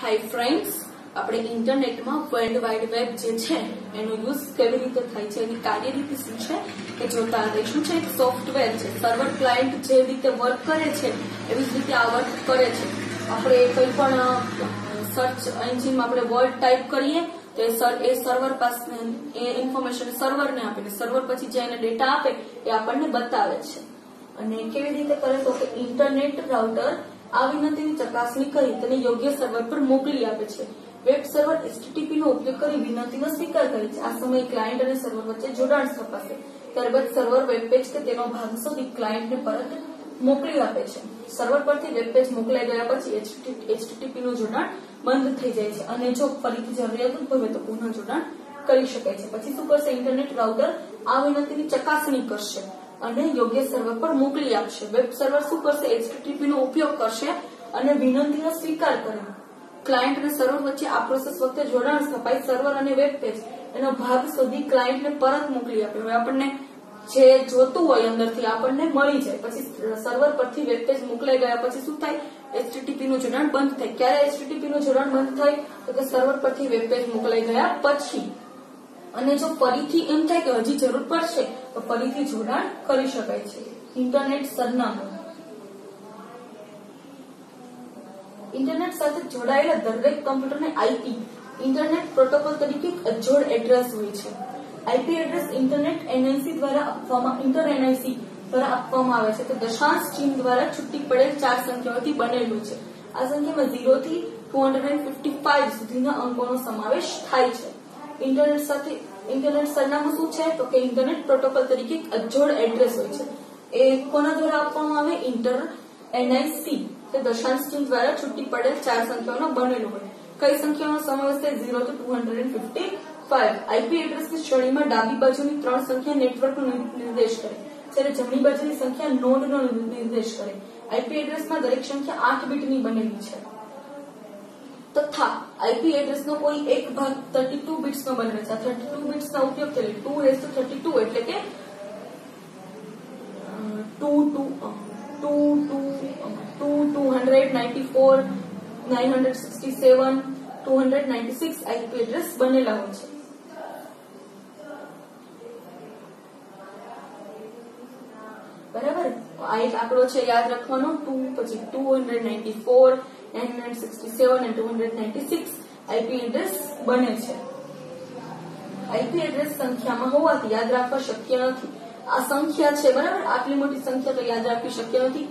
Hi friends, આપણે ઇન્ટરનેટમાં world wide web જે છે એનો યુઝ કેવી રીતે થાય છે એની કાર્યરીતિ શું છે એ જોતા રહીશું. છે એક સોફ્ટવેર છે, સર્વર ક્લાયન્ટ જે રીતે વર્ક કરે છે એવી જ રીતે આ વર્ક કરે છે. આપણે કોઈ પણ સર્ચ એન્જિનમાં આપણે વર્ડ ટાઈપ કરીએ તો એ સર્વર પાસે એ ઇન્ફોર્મેશન સર્વરને આપે, સર્વર પછી જે એને ડેટા આપે એ આપણને બતાવે છે. અને કેવી રીતે કરે તો કે ઇન્ટરનેટ રાઉટર આ વિનંતીની ચકાસણી કરી તેને યોગ્ય સર્વર પર મોકલી આપે છે. વેબ સર્વર HTTP નો ઉપયોગ કરી વિનંતીનો સ્વીકાર કરે છે. આ સમયે ક્લાયન્ટ અને સર્વર વચ્ચે જોડાણ સ્થપાશે. ત્યારબાદ સર્વર વેબ પેજ કે તેનો ભાગ શોધી ક્લાયન્ટને પરત મોકલી આપે છે. સર્વર પરથી વેબ પેજ મોકલાઈ ગયા પછી HTTP નું જોડાણ બંધ થઈ જાય છે અને જો ફરીથી જરૂરિયાત ઉદ્ભવે તો પુનઃ જોડાણ કરી શકાય છે. પછી શું કરશે? ઇન્ટરનેટ રાઉટર આ વિનંતીની ચકાસણી કરશે અને યોગ્ય સર્વર પર મોકલી આપશે. વેબ સર્વર શું કરશે? HTTP નો ઉપયોગ કરશે અને વિનંતીનો સ્વીકાર કરે. ક્લાયન્ટ અને સર્વર વચ્ચે આ પ્રોસેસ વખતે જોડાણ સ્થપાય. સર્વર અને વેબ પેજ એનો ભાગ શોધી ક્લાયન્ટને પરત મોકલી આપે. હવે આપણને જે જોતું હોય અંદરથી આપણને મળી જાય. પછી સર્વર પરથી વેબ પેજ મોકલાઈ ગયા પછી શું થાય? HTTP નું જોડાણ બંધ થાય. ક્યારે HTTP નું જોડાણ બંધ થાય? તો કે સર્વર પરથી વેબ પેજ મોકલાઈ ગયા પછી. અને જો ફરીથી એમ થાય કે હજી જરૂર પડશે તો ફરીથી જોડાણ કરી શકાય છે. ઇન્ટરનેટ સરનામું. ઇન્ટરનેટ સાથે જોડાયેલા દરેક કમ્પ્યુટરને IP ઇન્ટરનેટ પ્રોટોકોલ તરીકે અજોડ એડ્રેસ હોય છે. IP એડ્રેસ ઇન્ટરનેટ NIC દ્વારા આપવામાં આવે છે. તો દશાંશ ચિહ્ન દ્વારા છૂટી પડેલ 4 સંખ્યાઓથી બનેલું છે. આ સંખ્યામાં 0 થી 255 સુધીના અંકોનો સમાવેશ થાય છે. ઇન્ટરનેટ સરનામું શું છે? તો કે ઇન્ટરનેટ પ્રોટોકોલ તરીકે અજોડ એડ્રેસ હોય છે. એ કોના દ્વારા આપવામાં આવે? NIC તે દશાંશ ચિહ્ન દ્વારા છૂટી પડેલ 4 સંખ્યાઓનો બનેલો હોય. કઈ સંખ્યાઓનો સમાવેશ થાય? 0 થી 255. IP એડ્રેસની શ્રેણીમાં ડાબી બાજુની 3 સંખ્યા નેટવર્કનો નિર્દેશ કરે, જ્યારે જમણી બાજુની સંખ્યા નોડનો નિર્દેશ કરે. IP એડ્રેસમાં દરેક સંખ્યા 8 બીટની બનેલી છે તથા IP એડ્રેસનો કોઈ એક ભાગ 32 બિટ્સનો બનેલો છે. 32 બિટ્સનો ઉપયોગ કરી 232 એટલે કે 294 967 296 IP એડ્રેસ બનેલા હોય છે. બરાબર, આ એક આંકડો છે યાદ રાખવાનો. 2 પછી 294 967 અને 296 IP એડ્રેસ બને છે. IP એડ્રેસ સંખ્યામાં હોવાથી યાદ રાખવા શક્ય નથી. આ સંખ્યા છે, બરાબર, આટલી મોટી સંખ્યા તો યાદ રાખવી શક્ય નથી.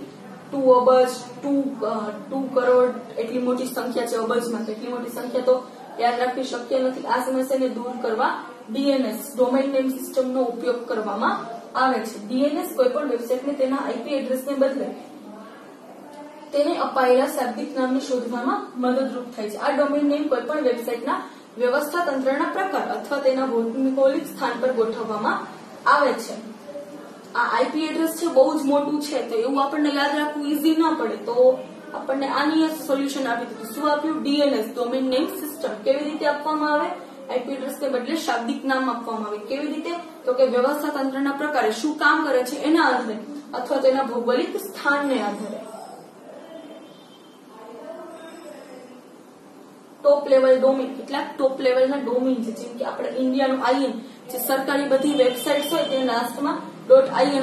2 અબજ 2 કરોડ એટલી મોટી સંખ્યા છે અબજમાં, એટલી મોટી સંખ્યા તો યાદ રાખવી શક્ય નથી. આ સમસ્યાને દૂર કરવા DNS ડોમેઇન નેમ સિસ્ટમનો ઉપયોગ કરવામાં આવે છે. DNS કોઈ પણ વેબસાઇટને તેના IP એડ્રેસને બદલે તેને અપાયેલા શાબ્દિક નામને શોધવામાં મદદરૂપ થાય છે. આ ડોમેઇન નેમ કોઈ પણ વેબસાઇટના વ્યવસ્થા તંત્રના પ્રકાર અથવા તેના ભૌગોલિક સ્થાન પર ગોઠવવામાં આવે છે. આ IP એડ્રેસ છે બહુ જ મોટું છે તો એવું આપણને યાદ રાખવું ઈઝી ન પડે તો આપણને આની સોલ્યુશન આપી દીધું. શું આપ્યું? DNS domain name system. કેવી રીતે આપવામાં આવે? IP એડ્રેસને બદલે શાબ્દિક નામ આપવામાં આવે. કેવી રીતે? તો કે વ્યવસ્થા તંત્રના પ્રકારે શું કામ કરે છે એના આધારે અથવા તેના ભૌગોલિક સ્થાનને આધારે. Top level domain. કેટલાક ટોપ લેવલના ડોમેઇન છે, જેમ કે આપણે ઇન્ડિયાનું IN જે સરકારી બધી વેબસાઇટ્સ હોય તેને લાસ્ટમાં .in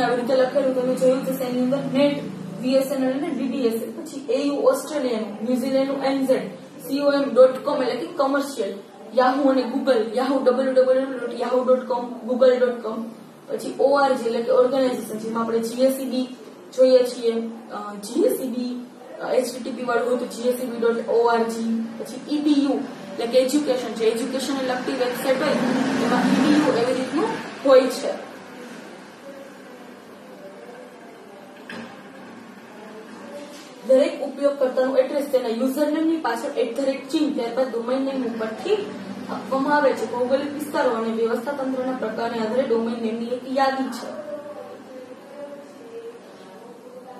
આવી રીતે લખેલું તમે જોયું છે. એની અંદર નેટ, VSNL અને DDSL. પછી AU ઓસ્ટ્રેલિયાનું, ન્યુઝીલેન્ડનું NZ, com એટલે કે કમર્શિયલ, Yahoo અને Google, Yahoo www.yahoo.com, google.com. પછી ORG એટલે કે ઓર્ગેનાઇઝેશન, જેમાં આપણે GSEB જોઈએ છીએ. GSEB HTTP વાળું હોય તો GSEB.org. પછી EDU એટલે કે એજ્યુકેશન, જે એજ્યુકેશનને લગતી વેબસાઇટ હોય એમાં EDU એવી રીતનું હોય છે. દરેક ઉપયોગકર્તાનું એડ્રેસ તેના યુઝરનેમની પાછળ @ ત્યારબાદ ડોમેઇન નેમ ઉપરથી આપવામાં આવે છે. ભૌગોલિક વિસ્તારો અને વ્યવસ્થા તંત્રના પ્રકારને આધારે ડોમેઇન નેમની એક યાદી છે.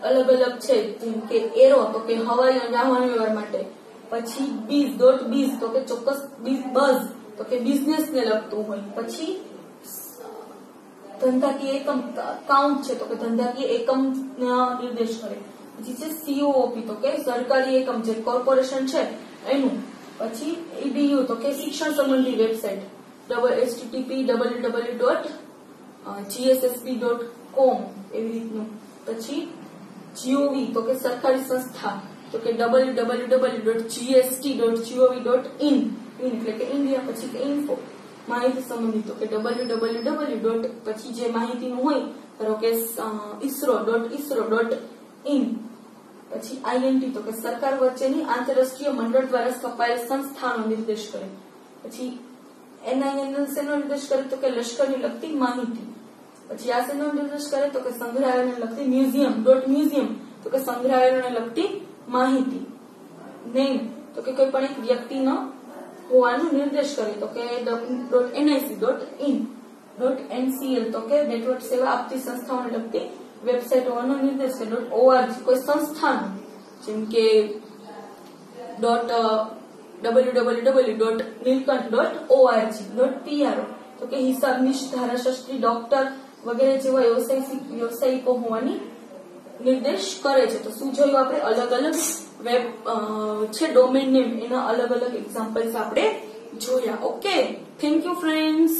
અલગ અલગ છે, જેમ કે એરો તો કે હવાઈ અને વાહન વ્યવહાર માટે. પછી biz તો કે ચોક્કસ બઝ તો કે બિઝનેસને લગતું હોય. પછી ધંધાકીય એકમ કાઉન્ટ છે તો કે ધંધાકીય એકમ નિર્દેશ કરે. પછી છે COOP તો કે સરકારી એકમ જે કોર્પોરેશન છે એનું. પછી edu તો કે શિક્ષણ સંબંધી વેબસાઇટ http://gssb.com એવી રીતનું. પછી gov તો કે સરકારી સંસ્થા તો કે www.gst.gov.in એટલે કે ઇન્ડિયા. પછી કે info માહિતી સંબંધી તો કે www. પછી જે માહિતીનું હોય ધારો કે isro.isro.in. પછી INT તો કે સરકાર વચ્ચેની આંતરરાષ્ટ્રીય મંડળ દ્વારા સ્થપાયેલ સંસ્થાનો નિર્દેશ કરે. પછી NINL શેનો નિર્દેશ કરે તો કે લશ્કરની લગતી માહિતી. પછી આ શેનો નિર્દેશ કરે તો કે સંગ્રહાલયને લગતી મ્યુઝિયમ તો કે સંગ્રહાલયને લગતી માહિતી. નેમ તો કે કોઈ પણ એક વ્યક્તિનો હોવાનો નિર્દેશ કરે તો કે .nic.in. .ncl તો કે નેટવર્ક સેવા આપતી સંસ્થાઓને લગતી વેબસાઇટ હોવાનો નિર્દેશ કરે. .org કોઈ સંસ્થાનો જેમ કે www.nilkant.org. .pro તો કે હિસાબનીશ, ધારાશાસ્ત્રી, ડોક્ટર વગેરે જેવા વ્યવસાયિકો હોવાની નિર્દેશ કરે છે. તો શું જોયું આપણે? અલગ અલગ વેબ છે ડોમેન નેમ, એના અલગ અલગ એક્ઝામ્પલ્સ આપણે જોયા. Okay, thank you friends.